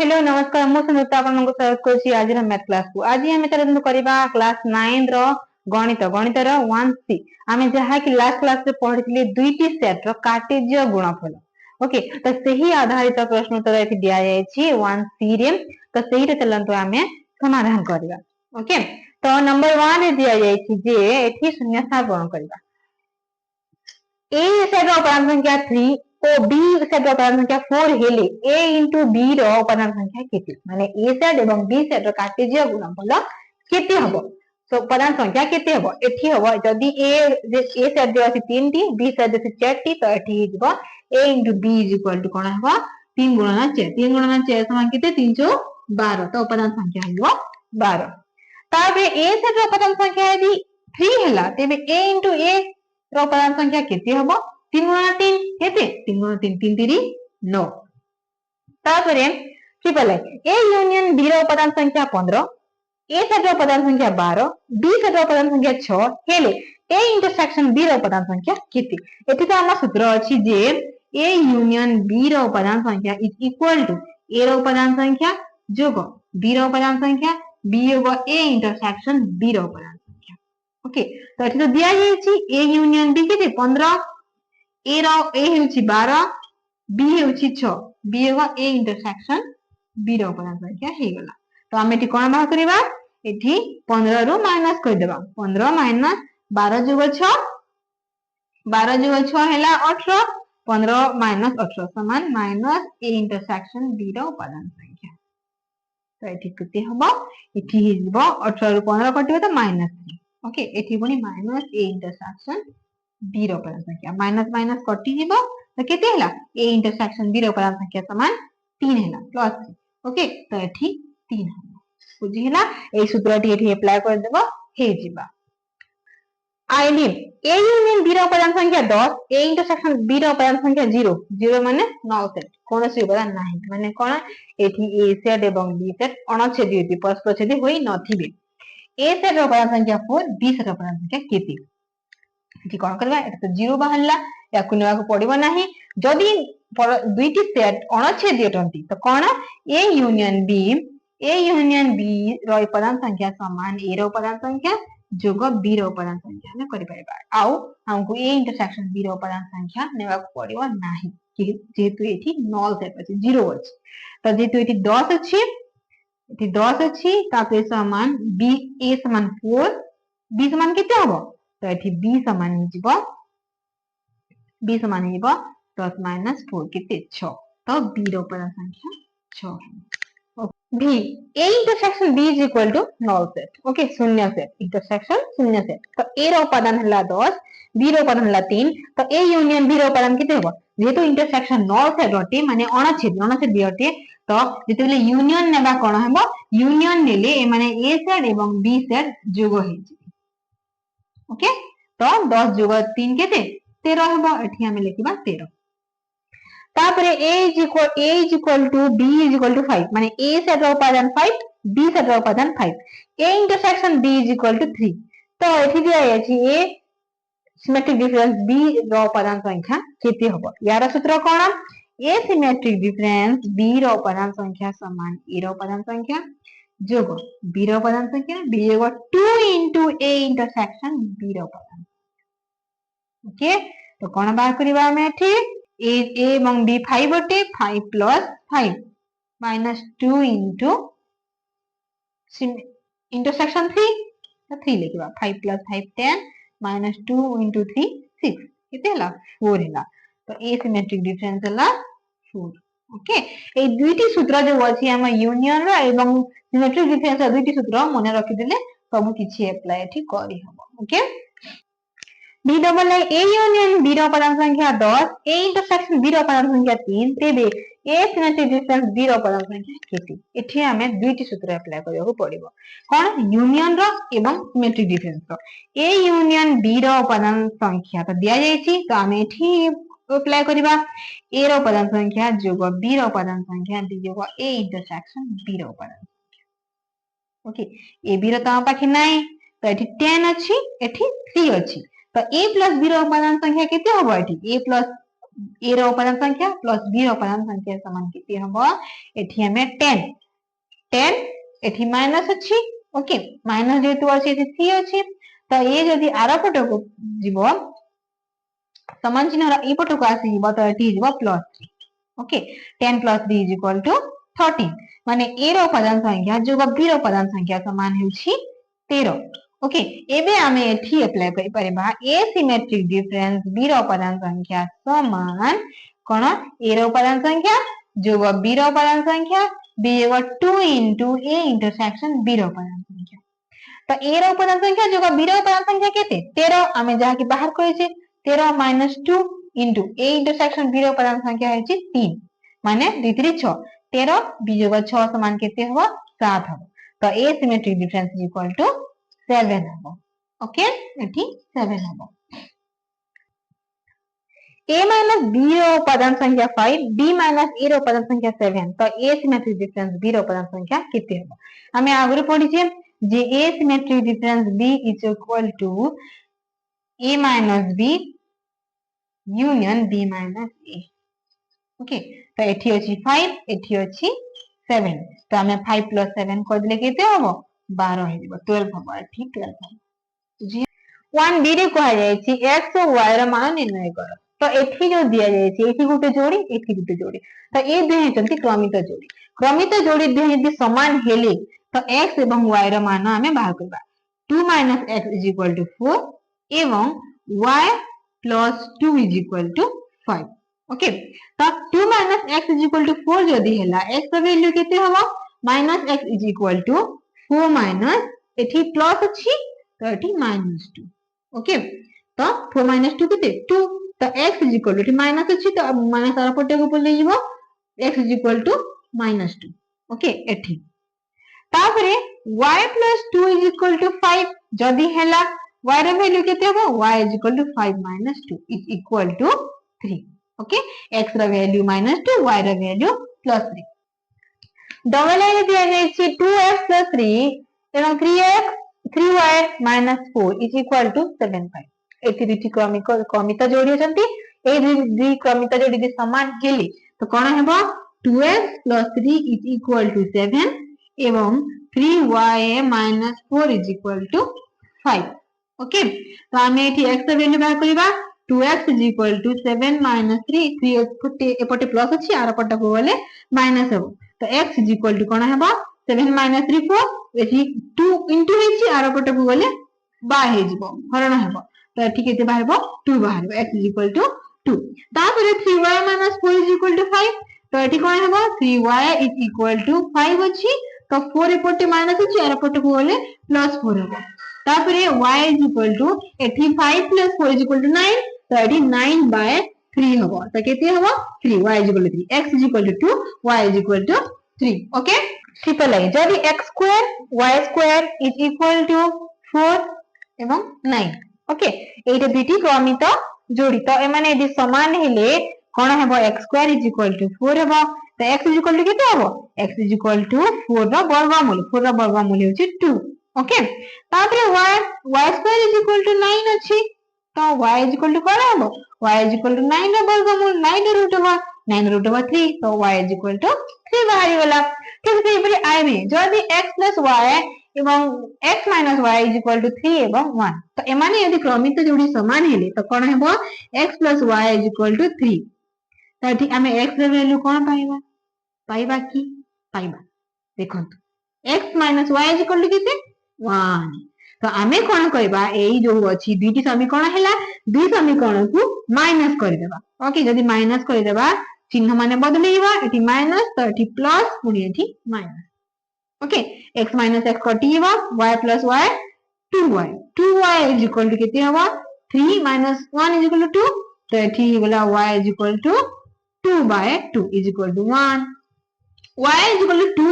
Hello नमस्कार मु संयुक्ता आपन को स्वागत करछि आज रो मैथ क्लास को। आज हम चलन करबा क्लास 9 रो गणित रो 1c। आमे जहा कि लास्ट क्लास रे पढितले दुईटी सेट रो कार्टेजीय गुणफल। ओके तो सही आधारित प्रश्न उत्तर एथि दिया जाय छि 1c रे। तो सही रे चलन तो आमे समाधान करबा। ओके तो नंबर 1 रे दिया जाय छि जे एथि शून्य स्थान पूर्ण करबा। ए सेट रो उपादान संख्या 3 और बी सेट रो उपादान संख्या 4 हेले a into b रो उपादान संख्या केते माने a सेट एवं b सेट रो कार्टेजीय गुणनफल केते हबो। तो उपादान संख्या केते हबो एठी हबो जदी a सेट जो अछि 3 टी b सेट जो 4 टी तो एठी हिजबो a into b = कोन हबो 3 गुणन 4 3 गुणन 4 समान केते 3 × 12 तो उपादान संख्या हबो 12। ताबे a सेट रो उपादान संख्या यदि 3 हला तेबे a into a रो उपादान संख्या केते हबो 3 × 3 केते 3 × 3 3 3 9। तापरे ट्रिपल ए यूनियन बी रो उपादान संख्या 15 ए सेट रो उपादान संख्या 12 बी सेट रो उपादान संख्या 6 हेले ए इंटरसेक्शन बी रो उपादान संख्या केते। एठी तो हम सूत्र अछि जे ए यूनियन बी रो उपादान संख्या इज इक्वल टू ए रो उपादान संख्या जोग बी रो उपादान संख्या बी योग ए इंटरसेक्शन बी रो उपादान संख्या। ओके तो एठी तो दिया जाय छि ए यूनियन बी केते 15 ए रो ए हेउछि 12 बी हेउछि 6 बी योग ए इंटरसेक्शन बी रो उपादान संख्या हे गला। तो हम एठी कोन बाह करबा एठी 15 रु माइनस कर देबा 15 माइनस 12 जोग 6 12 जोग 6 हैला 18 15 माइनस 18 समान माइनस ए इंटरसेक्शन बी रो उपादान संख्या। तो एठी केते हबो एठी हिजबो 18 रु 15 कटिबो तो -3। ओके एठी बनी माइनस ए इंटरसेक्शन बी रो उपादान संख्या माइनस माइनस कटि जिवो तो केते हला ए इंटरसेक्शन बी रो उपादान संख्या समान 3 हला प्लस 3। ओके तो एठी 3 हला बुझी हला ए सूत्रटी एठी अप्लाई कर देबो हे जिबा। आइली ए यूनियन बी रो उपादान संख्या 10 ए इंटरसेक्शन बी रो उपादान संख्या 0 0 माने नल सेट कोनोसी उपादान नाही माने कोन एठी ए सेट एवं बी सेट अणछेदी परस्पर छेदी होई नथिबे। ए सेट रो उपादान संख्या 4 बी सेट रो उपादान संख्या केते एठी कोन करबा एटा तो 0 बाहरला या कुनेवा को पड़िबो नाही जदी दुईटी सेट अणछेदी अटंती तो कोन ए यूनियन बी रो उपादान संख्या समान ए रो उपादान संख्या जोग बी रो उपादान संख्या ने करि परबा आउ हमको ए इंटरसेक्शन बी रो उपादान संख्या नेवा को पड़िबो नाही जेतु एठी नल सेट अछि 0 अछि तो जेतु एठी 10 अछि एठी 10 अछि तापे समान बी ए समान 4 बी समान केते हबो तो एठी बी समान हिजबो 10 माइनस 4 केते 6 तो बी रो उपादान संख्या 6 है। B A intersection B is equal to null set. Okay शून्य सेट इंटरसेक्शन शून्य सेट तो ए रो उपादान हला 10 बी रो उपादान हला 3 तो ए यूनियन बी रो उपादान केते हबो जेतु इंटरसेक्शन नल सेट अटे माने अणछेदी अटे तो जेतेले यूनियन नेबा कोन हबो यूनियन नेले ए माने ए सेट एवं बी सेट जोग हे जिवो। ओके तो 10 जोग 3 केते 13 हबो एठी हम लिखिबा 13। तापरे a is equal to b is equal to 5 माने a सेट रो उपादान 5 b सेट रो उपादान 5 a intersection b is equal to 3 तो एठी दिया अछि a सिमेट्रिक डिफरेंस b रो उपादान संख्या केते हबो यार सूत्र कोन a सिमेट्रिक डिफरेंस b रो उपादान संख्या समान a रो उपादान संख्या जोग b रो उपादान संख्या b जोग 2 into a इंटरसेक्शन b रो उपादान। ओके तो कोन बात करिबा हम एठी a एवं b 5 बटे 5 प्लस 5 माइनस 2 into इंटरसेक्शन 3 तो 3 लिखिबा 5 प्लस 5 10 माइनस 2 into 3 6 केते हला 4 हला तो ए सिमेट्रिक डिफरेंस हला 4। ओके ए दुईटी सूत्र जो अछि हम यूनियन रो एवं सिमेट्रिक डिफरेंस रो दुईटी सूत्र मने रखि देले सब किछि अप्लाई एठी करि हबो। Okay B double A union B रो उपादान संख्या 10 ए इंटरसेक्शन बी रो उपादान संख्या 3 तेबे ए सिमेट्रिक डिफरेंस बी रो उपादान संख्या केते एठी हमें दुईटी सूत्र अप्लाई करियो पड़िबो कोन यूनियन रो एवं सिमेट्रिक डिफरेंस रो ए यूनियन बी रो उपादान संख्या तो दिया जाय छि तो हम एठी अप्लाई करिबा ए रो उपादान संख्या जोग बी रो उपादान संख्या डी जोग ए इंटरसेक्शन बी रो उपादान संख्या। ओके ए बी रो त पाखि नाही तो एठी 10 अछि एठी 3 अछि तो a प्लस b रो उपादान संख्या केते हबो एठी a प्लस ए रो उपादान संख्या प्लस बी रो उपादान संख्या समान केते हबो एठी हमें 10 10 एठी माइनस अछि ओके माइनस जेतु अछि एठी 3 अछि तो ए जदी आरो पट को जीवो समान चिन्ह ए पट को आसी जीवो तो एठी जीवो plus 3 okay 10 plus 3 is equal to 13 माने ए रो उपादान संख्या जो बी रो उपादान संख्या समान हेउछि 13 ओके एबे आमे एठी अप्लाई करि परबा एसिमेट्रिक डिफरेंस बी रो उपादान संख्या समान कोन ए रो उपादान संख्या जो बी रो उपादान संख्या B 2 into a intersection b रो उपादान संख्या तो ए रो उपादान संख्या जो बी रो उपादान संख्या केते 13 आमे जहा कि बाहर करिसे 13 - 2 into a intersection b रो उपादान संख्या हेछि 3 माने 2 3 6 13 b = 6 समान केते हबो 7 हबो तो asymmetric difference is equal to 7 हबो ओके एठी 7 हबो a - b रो उपादान संख्या 5 b - a रो उपादान संख्या 7 तो एसिमेट्रिक डिफरेंस b रो उपादान संख्या केते हबो हमें आगुरी पढिछे जे asymmetric difference b is equal to a - b union b - a okay तो एठी अछि 5 एठी अछि 7 तो हमें 5 + 7 कर दिले केते हबो 12 हे दिबो 12 हबो एठी 12 हबो जी 1 बी रे कहा जाय छी x और y रा मान निर्णय करो तो एठी जो दिया जाय छी एठी गुटे जोड़ी एठी गुटे जोड़ी तो ए दुहे चलती क्रमित जोड़ी दुहे यदि समान हेले तो x एवं y रा मान हमें बाहर करबा 2 - x = 4 एवं y + 2 = 5 ओके तो 2 - x = 4 जदी हैला x रा वैल्यू केते हबो -x = 4 माइनस एठी प्लस अछि तो एठी -2 ओके तो 4 - 2 केते 2 तो x = एठी माइनस अछि तो माइनस आर पटे को बोले जीवो x = -2 ओके एठी तापरे y + 2 = 5 जदी हैला y रा वैल्यू केते हबो y = 5 - 2 = 3 ओके x रा वैल्यू -2 y रा वैल्यू +3 डबल लाइन दिया जाय छी 2x + 3 एवं 3x 3y - 4 = 75 एति दुटी क्रमित जोड़ी अछंती ए दुई क्रमित जोड़ी दे समान हेले तो कोन हेबो 2x + 3 = 7 एवं 3y - 4 = 5 ओके तो हमें एठी x रा वैल्यू बाहर करबा 2x = 7 - 3 3 एपटे प्लस अछि आर पटे को गले माइनस हेबो तो x = कोन हेबो 7 - 3 4 एठी 2 into हेछि आर पटे को गले बा हे जिवो हरण हेबो तो एठी केते बाहरबो 2 बाहरबो x = 2 तापरे 3y - 4 = 5 तो एठी कोन हेबो 3y = 5 अछि तो 4 एपटे माइनस अछि आर पटे को गले +4 हेबो तापरे y = एठी 5 + 4 = 9 तो एठी 9/3 हबो तो केते हबो 3 y = 3 x = 2 y = 3 okay triple I जदी x² y² = 4 एवं 9 ओके एटा दुटी क्रमित जोड़ी तो ए माने यदि समान हेले कोन हेबो x² = 4 हेबो तो x = केते हेबो x = 4 रो वर्गमूल हेउची 2 ओके तापरे y² = 9 अछि तो y = कोन हेबो y = 9 रो वर्गमूल 9 √3 तो y = 3 बाहरी वाला ठीक से इबरे आइबे जदी x + y एवं x - y = 3 एवं 1 तो एमाने यदि क्रमित जोड़ी समान हेले तो कोन हेबो x + y = 3 तो एठी हमें x रे वैल्यू कोन पाइबा की पाइबा देखंतु x - y = केते 1 तो आमे कोन करबा एई जो अछि दुईटी समीकरण हैला दुई समीकरण को माइनस कर देबा ओके जदी माइनस कर देबा चिन्ह माने बदलेइबा एठी माइनस तो एठी प्लस पुनी एठी minus okay x - x कटिबा y + y 2y 2y = केते हबो 3 - 1 = 2 तो एठी गला y = 2/2 = 1 y = 2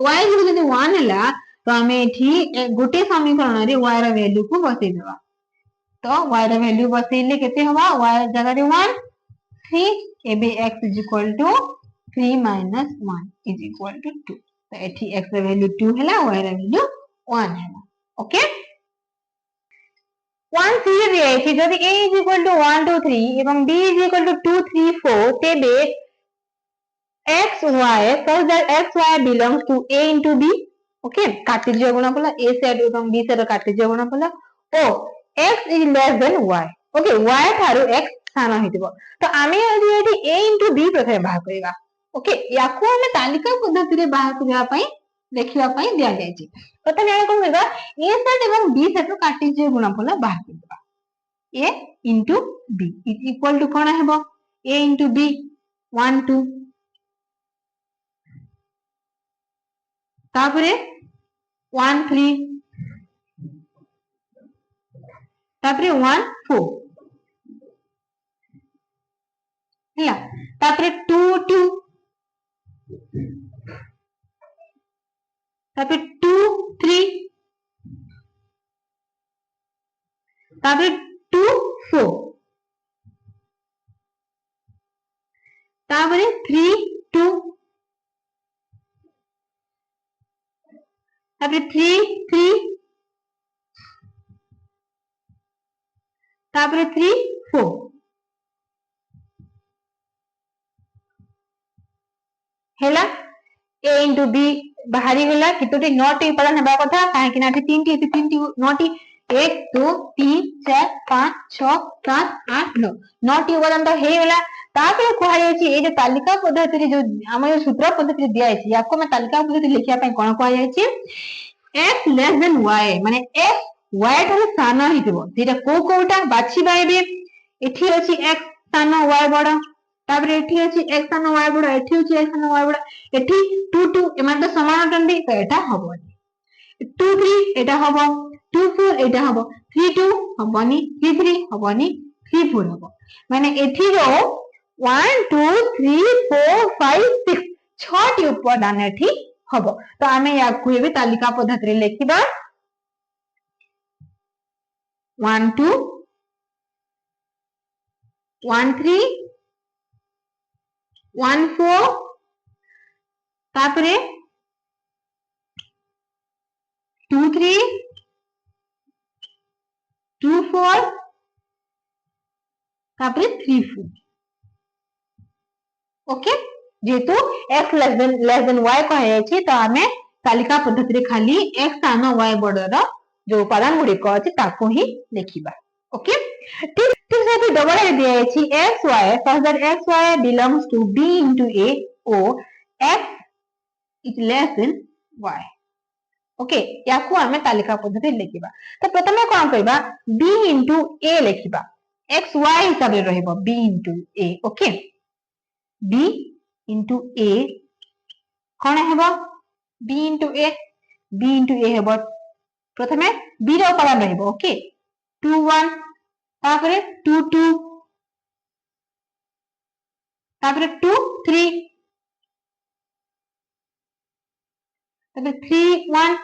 y जदी 1 हैला तो हमें एठी गोटे समीकरण रे y रा वैल्यू को बसै देबा तो y रा वैल्यू बसैले केते हबो y जगह रे 1 3 एबे x = 3 - 1 = 2 तो एठी x रा वैल्यू 2 हैला y रा वैल्यू 1 हैला ओके 1 3 दिया है जदि a is equal to 1 2 3 एवं b is equal to 2 3 4 तेबे x y such that x y belongs to a into b okay Cartesian गुणफल a सेट एवं b सेट कार्टेशियन गुणफल ओ x is less than y okay y थारु x स्थान हेतिबो तो आमे यदि एठी a into b प्रथमे बाहर करिबा ओके याकू हमें तालिका पद्धति रे बाहर करिया पई देखिबा पई दिया जायछि प्रथमे हम कोन करबा a सेट एवं b सेट रो कार्टेशियन गुणफल बाहर करिबा a into b is equal to कोन हेबो a into b 1 2 तापरे 1 3 तापरे 1 4 ହେଲା तापरे 2 2 तापरे 2 3 तापरे 2 4 तापरे 3 2 तापरे 3 3 तापरे 3 4 हेला a into b बाहरी गला कितोटी नोटी उपादान हेबा कथा काहे कि नाठी 3 टी नोटी 1 2 3 4 5 6 7 8 9 नोटी उपादान तो हे गला तापर कोहा जायछि ए जे तालिका पद्धति रे जो हम जो सूत्र पद्धति रे दिया है याको मैं तालिका पद्धति लिखिया पई कोन कोहा जायछि x less than y माने x y ठाରୁ ସାନ ହେଇଥିବ ସେଇଟା କୋଉଟା ବାଛିବା ଏବେ ଏଠି ଅଛି x ସାନ y ବଡ तापर एठी अछि x सानो y बड़ एठी अछि x सानो y बड़ एठी 2 2 एमान तो समान अटंडी तो एटा हबनी 2 3 एटा हबो 2 4 एटा हबो 3 2 हबनी 3 3 हबनी 3 4 हबो माने एठी रो 1 2 3 4 5 6 6 टी उपादान एठी हबो तो आमे याकू एबे तालिका पद्धति रे लेखिबा 1 2 1 3 1 4 तापरे 2 3 2 4 तापरे 3 4 ओके जेतु x लेस देन y कहे अछि तो हमें तालिका पद्धति रे खाली x सानो y बडर जो उपादान गुडी को अछि ताको ही लेखिबा ओके ठीक ठीक से डबल ए दिया अछि x y such that x y belongs to b into a o x is less than y okay याकू हमें तालिका पद्धति लेखिबा तो प्रथमे कोन करबा b into a लेखिबा x y हिसाब रे रहइबो b into a okay b into a कोन हेबो b into a हेबो प्रथमे b रो उपादान रहइबो ओके 2 1 तापरे 2 2 तापरे 2 3 तापरे 3 1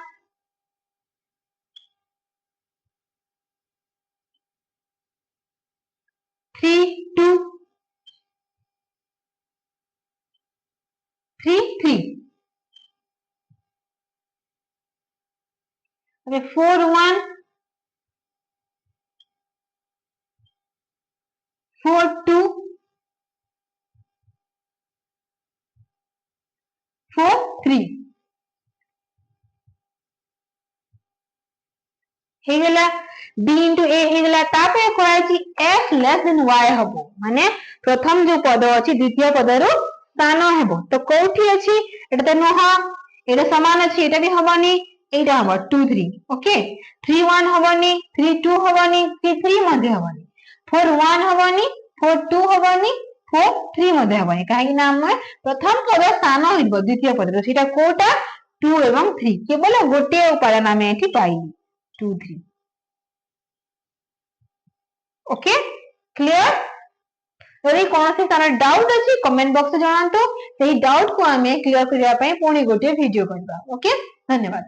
3 2 3 3 तापरे 4 1 4 2 4 3 हेगला b into a हेगला तापे कोआछि x less than y हबो माने प्रथम जो पद अछि द्वितीय पद रो सानो हेबो तो कोठी अछि एटा त नोहा एटा समान अछि एटा भी हबनी एटा हबो 2 3 ओके 3 1 हबनी 3 2 हबनी 3 3 मध्ये हबनी 4 1 हबनी 4 2 हबनी 4 3 मध्ये हबनी काहे कि नाम प्रथम पद सानो हेबो द्वितीय पद रो सेटा कोटा 2 एवं 3 केवल गोटे उपादान आमे एठी पाइली 2 3 ओके क्लियर यदि कौन से तार डाउट अछि कमेंट बॉक्स में जणांतो सेही डाउट को हमें क्लियर करिया पई पुणी गोटे वीडियो करबा ओके धन्यवाद।